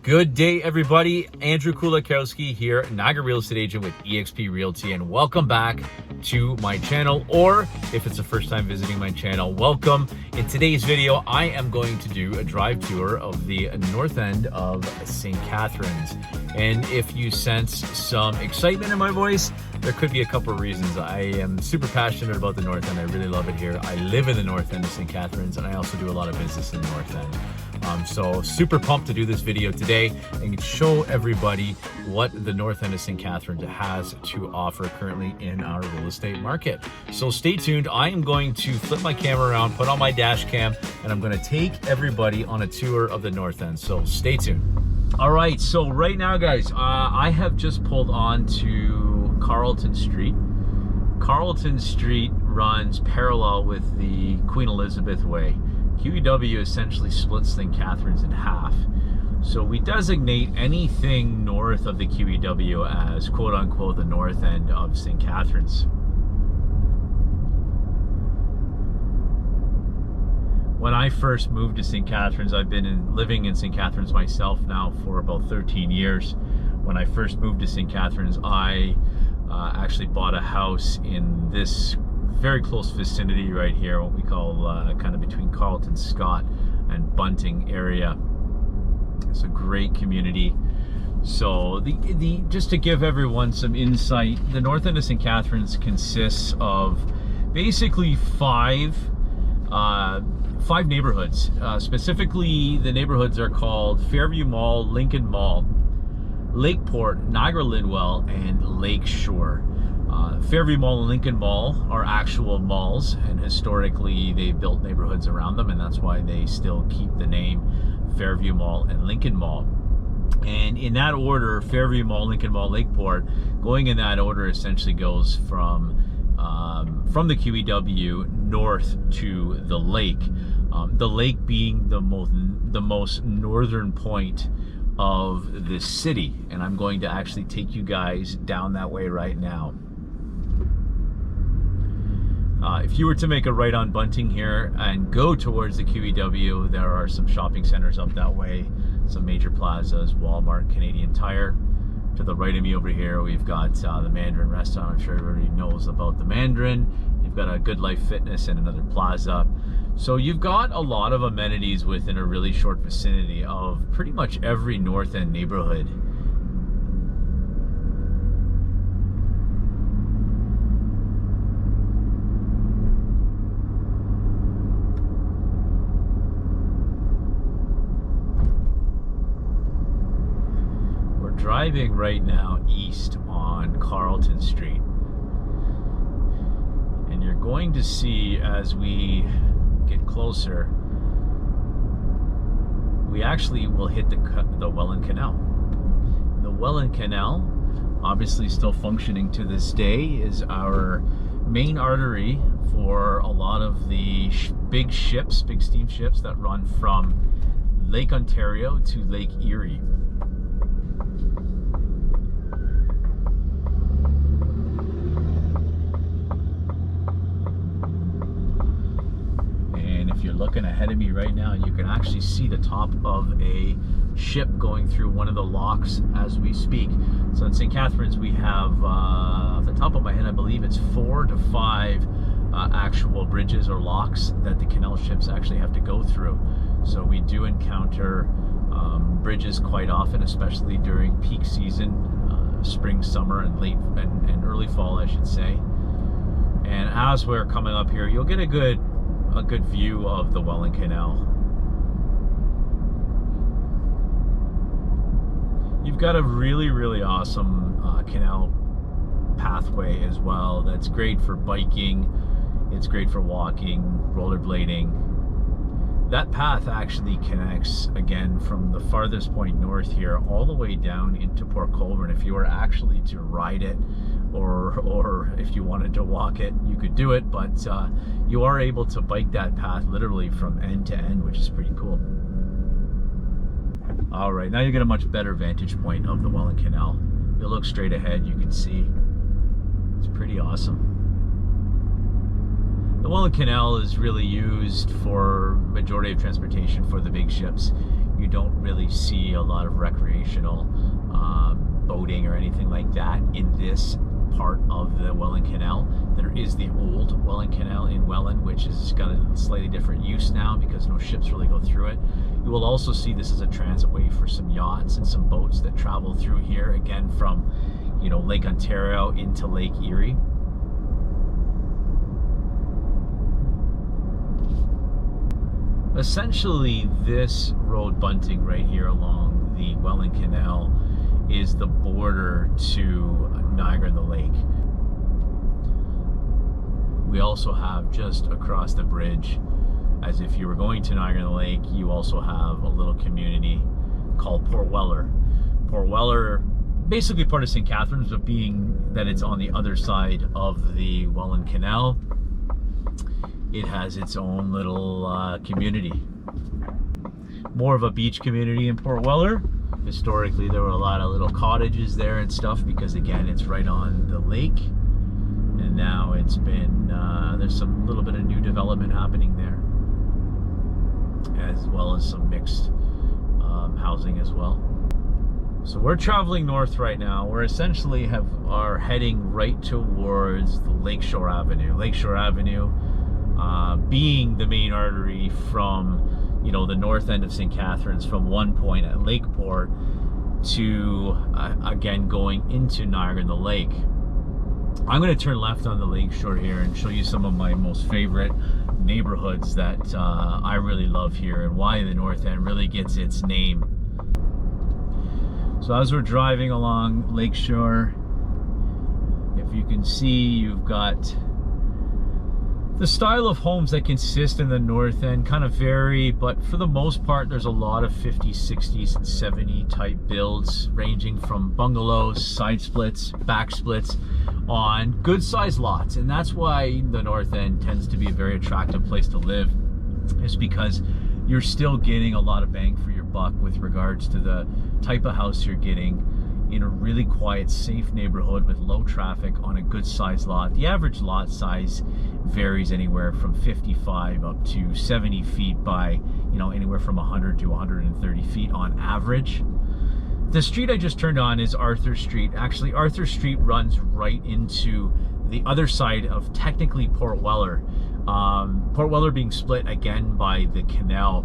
Good day, everybody. Andrew Kulakowski here, Niagara real estate agent with eXp Realty, and welcome back to my channel, or if it's the first time visiting my channel, welcome. In today's video, I am going to do a drive tour of the north end of St. Catharines. And if you sense some excitement in my voice, there could be a couple of reasons. I am super passionate about the north end. I really love it here. I live in the north end of St. Catharines, and I also do a lot of business in the north end. So super pumped to do this video today and show everybody what the north end of St. Catharines has to offer currently in our real estate market. So stay tuned. I am going to flip my camera around, put on my dash cam, and I'm going to take everybody on a tour of the north end. So stay tuned. All right, so right now, guys, I have just pulled on to Carlton Street. Carlton Street runs parallel with the Queen Elizabeth Way. QEW essentially splits St. Catharines in half. So we designate anything north of the QEW as quote unquote the north end of St. Catharines. When I first moved to St. Catharines, I've been living in St. Catharines myself now for about 13 years. When I first moved to St. Catharines, I actually bought a house in this very close vicinity right here, what we call kind of between Carlton, Scott, and Bunting area. It's a great community. So just to give everyone some insight, the north end of St. Catharines consists of basically five neighborhoods. Specifically, the neighborhoods are called Fairview Mall, Lincoln Mall, Lakeport, Niagara, Linwell, and Lakeshore. Fairview Mall and Lincoln Mall are actual malls, and historically they built neighborhoods around them, and that's why they still keep the name Fairview Mall and Lincoln Mall. And in that order, Fairview Mall, Lincoln Mall, Lakeport, going in that order essentially goes from the QEW north to the lake. The lake being the most northern point of this city, and I'm going to actually take you guys down that way right now. If you were to make a right on Bunting here and go towards the QEW, there are some shopping centers up that way, some major plazas, Walmart, Canadian Tire. To the right of me over here, we've got the Mandarin Restaurant. I'm sure everybody knows about the Mandarin. You've got a Good Life Fitness and another plaza. So you've got a lot of amenities within a really short vicinity of pretty much every north end neighborhood. Driving right now east on Carlton Street, and you're going to see as we get closer, we actually will hit the Welland Canal. The Welland Canal, obviously still functioning to this day, is our main artery for a lot of the big steam ships that run from Lake Ontario to Lake Erie. You're looking ahead of me right now, and you can actually see the top of a ship going through one of the locks as we speak. So in St. Catharines, we have, off the top of my head, I believe it's 4 to 5 actual bridges or locks that the canal ships actually have to go through. So we do encounter bridges quite often, especially during peak season, spring, summer, and late and early fall, I should say. And as we're coming up here, you'll get a good view of the Welland Canal. You've got a really awesome canal pathway as well. That's great for biking. It's great for walking, rollerblading. That path actually connects again from the farthest point north here all the way down into Port Colborne. If you were actually to ride it, or if you wanted to walk it, you could do it, but you are able to bike that path literally from end to end, which is pretty cool. All right, now you get a much better vantage point of the Welland Canal. You'll look straight ahead, you can see. It's pretty awesome. The Welland Canal is really used for majority of transportation for the big ships. you don't really see a lot of recreational boating or anything like that in this part of the Welland Canal. There is the old Welland Canal in Welland, which has got a slightly different use now because no ships really go through it. You will also see this as a transit way for some yachts and some boats that travel through here, again from, you know, Lake Ontario into Lake Erie. Essentially, this road bunting right here along the Welland Canal is the border to Niagara and the lake. We also have just across the bridge, as if you were going to Niagara and the lake, you also have a little community called Port Weller. Port Weller, basically part of St. Catharines, but being that it's on the other side of the Welland Canal, it has its own little community. More of a beach community in Port Weller. Historically, there were a lot of little cottages there and stuff because, again, it's right on the lake. And now it's been, there's some little bit of new development happening there, as well as some mixed housing as well. So we're traveling north right now. We're essentially are heading right towards the Lakeshore Avenue. Lakeshore Avenue being the main artery from, you know, the north end of St. Catharines, from one point at Lakeport to again going into Niagara and the lake. I'm going to turn left on the Lakeshore here and show you some of my most favorite neighborhoods that I really love here and why the north end really gets its name. So as we're driving along Lakeshore, if you can see, you've got the style of homes that consist in the north end kind of vary, but for the most part there's a lot of 50s, 60s, and 70 type builds, ranging from bungalows, side splits, back splits on good sized lots. And that's why the north end tends to be a very attractive place to live, is because you're still getting a lot of bang for your buck with regards to the type of house you're getting in a really quiet, safe neighborhood with low traffic on a good sized lot. The average lot size varies anywhere from 55 up to 70 feet by, you know, anywhere from 100 to 130 feet on average. The street I just turned on is Arthur Street. Actually, Arthur Street runs right into the other side of technically Port Weller. Port Weller being split again by the canal.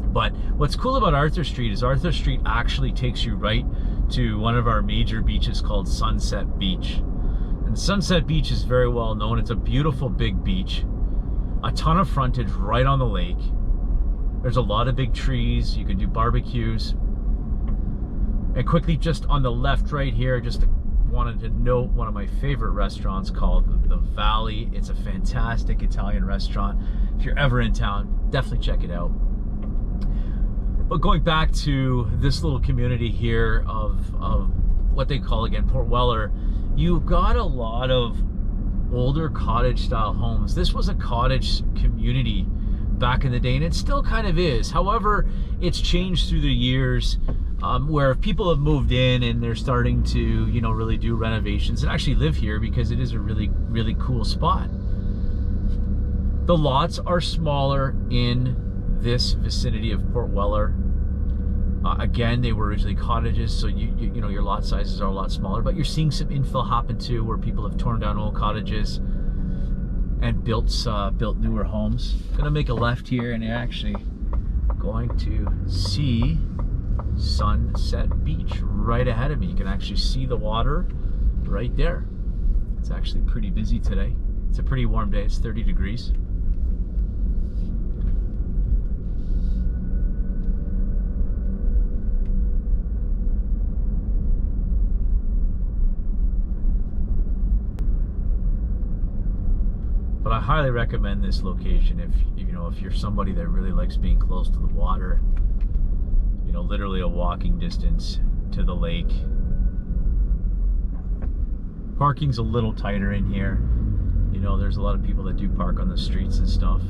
But what's cool about Arthur Street is Arthur Street actually takes you right to one of our major beaches called Sunset Beach. And Sunset Beach is very well known. It's a beautiful big beach, a ton of frontage right on the lake. There's a lot of big trees. You can do barbecues. And quickly, just on the left right here, just wanted to note one of my favorite restaurants called The Valley. It's a fantastic Italian restaurant. If you're ever in town, definitely check it out. But going back to this little community here of what they call, again, Port Weller, you've got a lot of older cottage style homes. This was a cottage community back in the day, and it still kind of is. However, it's changed through the years, where people have moved in and they're starting to, you know, really do renovations and actually live here because it is a really, really cool spot. The lots are smaller in this vicinity of Port Weller. Again, they were originally cottages, so you know, your lot sizes are a lot smaller, but you're seeing some infill happen too, where people have torn down old cottages and built newer homes. Gonna make a left here, and you're actually going to see Sunset Beach right ahead of me. You can actually see the water right there. It's actually pretty busy today. It's a pretty warm day. It's 30 degrees. But I highly recommend this location if you're somebody that really likes being close to the water. You know, literally a walking distance to the lake. Parking's a little tighter in here. You know, there's a lot of people that do park on the streets and stuff.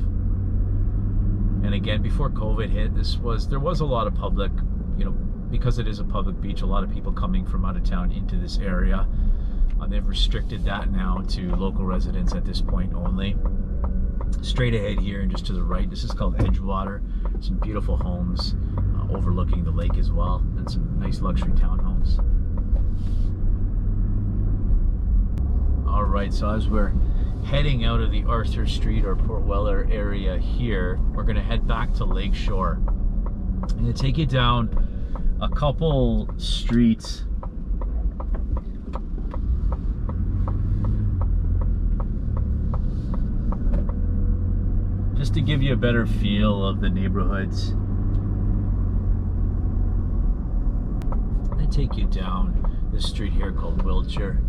And again, before COVID hit, there was a lot of public, you know, because it is a public beach, a lot of people coming from out of town into this area. They've restricted that now to local residents at this point only. Straight ahead here and just to the right, this is called Edgewater. Some beautiful homes. overlooking the lake as well, and some nice luxury townhomes. All right, so as we're heading out of the Arthur Street or Port Weller area here, we're gonna head back to Lakeshore. I'm gonna take you down a couple streets. Just to give you a better feel of the neighborhoods. I'm gonna take you down this street here called Wiltshire.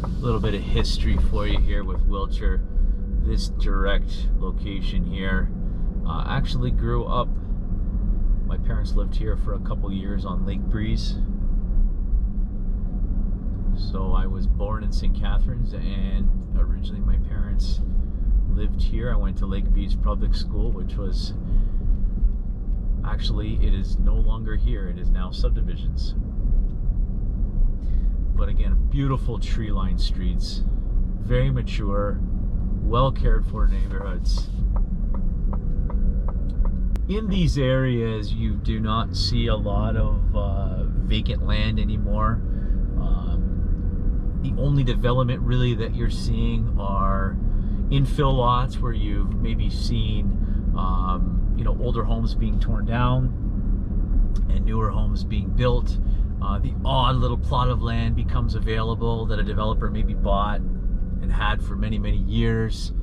A little bit of history for you here with Wiltshire. This direct location here actually grew up. My parents lived here for a couple years on Lake Breeze. So I was born in St. Catharines, and originally my parents lived here. I went to Lake Breeze Public School, which was actually, it is no longer here. It is now subdivisions. But again, beautiful tree-lined streets, very mature, well cared for neighborhoods. In these areas, you do not see a lot of vacant land anymore. The only development really that you're seeing are infill lots where you've maybe seen older homes being torn down and newer homes being built. The odd little plot of land becomes available that a developer maybe bought and had for many, many years.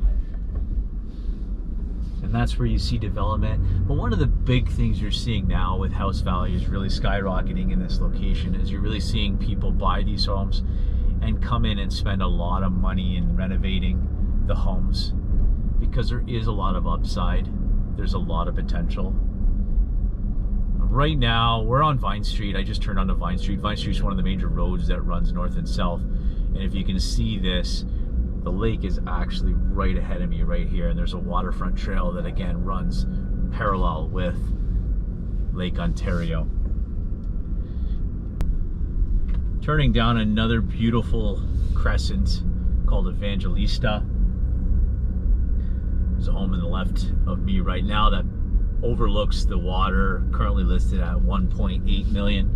And that's where you see development. But one of the big things you're seeing now with house values really skyrocketing in this location is you're really seeing people buy these homes and come in and spend a lot of money in renovating the homes, because there is a lot of upside. There's a lot of potential. Right now, we're on Vine Street. I just turned onto Vine Street. Vine Street is one of the major roads that runs north and south. And if you can see this, the lake is actually right ahead of me right here. And there's a waterfront trail that again runs parallel with Lake Ontario. Turning down another beautiful crescent called Evangelista. There's a home on the left of me right now that overlooks the water, currently listed at 1.8 million.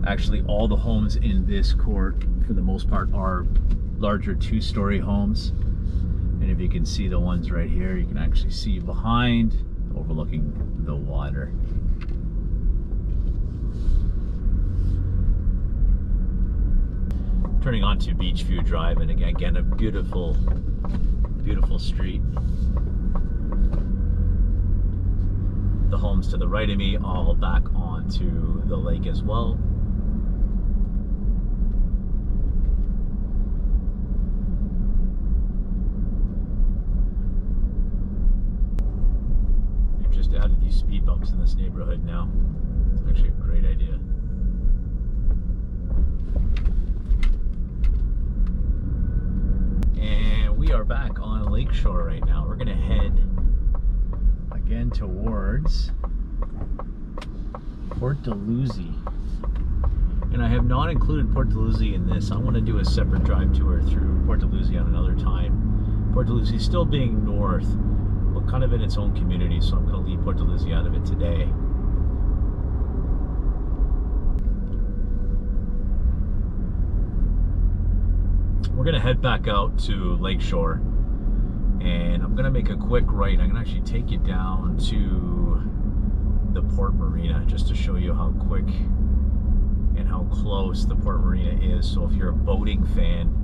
Actually, all the homes in this court, for the most part, are larger two-story homes. And if you can see the ones right here, you can actually see behind, overlooking the water. Turning onto Beachview Drive, and again, a beautiful, beautiful street. The homes to the right of me all back onto the lake as well. They've just added these speed bumps in this neighborhood now. It's actually a great idea. And we are back on Lakeshore right now. We're gonna head again towards Port de Luzi. And I have not included Port de Luzi in this. I want to do a separate drive tour through Port de Luzi on another time. Port de Luzi still being north, but kind of in its own community, so I'm going to leave Port de Luzi out of it today. We're going to head back out to Lakeshore, and I'm going to make a quick right. I'm going to actually take you down to the Port Marina just to show you how quick and how close the Port Marina is. So if you're a boating fan,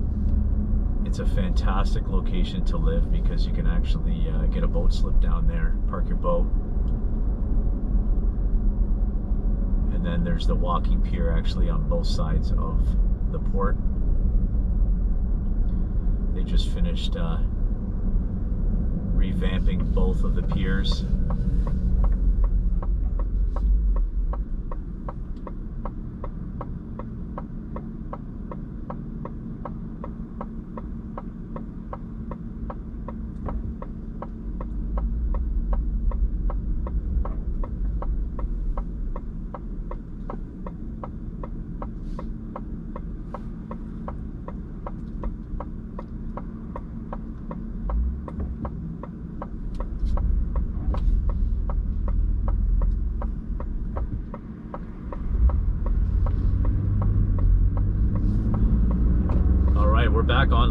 it's a fantastic location to live, because you can actually get a boat slip down there, park your boat, and then there's the walking pier actually on both sides of the port. They just finished revamping both of the piers.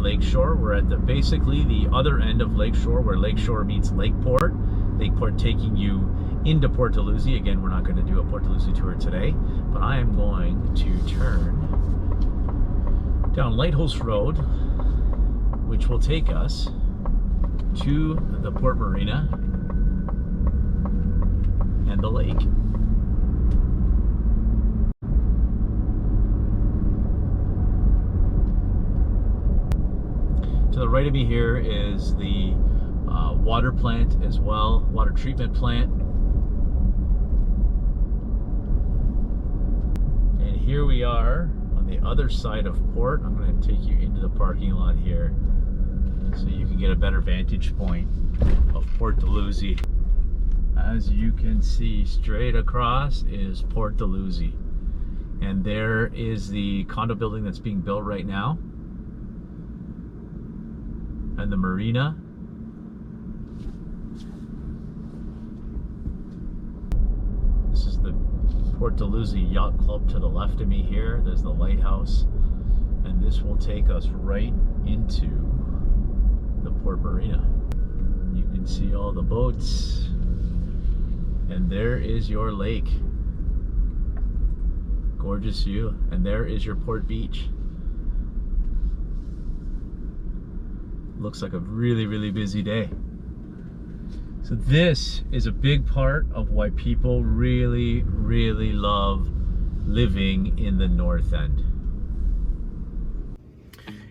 Lakeshore. We're at basically the other end of Lakeshore, where Lakeshore meets Lakeport. Lakeport taking you into Port Luzi. Again, we're not going to do a Port Luzi tour today, but I am going to turn down Lighthouse Road, which will take us to the Port Marina and the lake. To the right of me here is the water plant as well, water treatment plant. And here we are on the other side of port. I'm going to take you into the parking lot here so you can get a better vantage point of Port Luzi. As you can see, straight across is Port Luzi. And there is the condo building that's being built right now, and the marina. This is the Port Luzi Yacht Club to the left of me here. There's the lighthouse, and this will take us right into the Port Marina. You can see all the boats, and there is your lake. Gorgeous view, and there is your Port Beach. Looks like a really, really busy day. So this is a big part of why people really, really love living in the North End.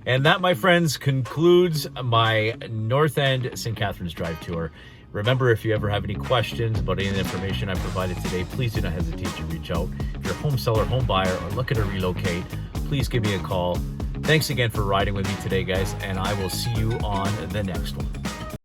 And that, my friends, concludes my North End St. Catharines Drive tour. Remember, if you ever have any questions about any of the information I provided today, please do not hesitate to reach out. If you're a home seller, home buyer, or looking to relocate, please give me a call. Thanks again for riding with me today, guys, and I will see you on the next one.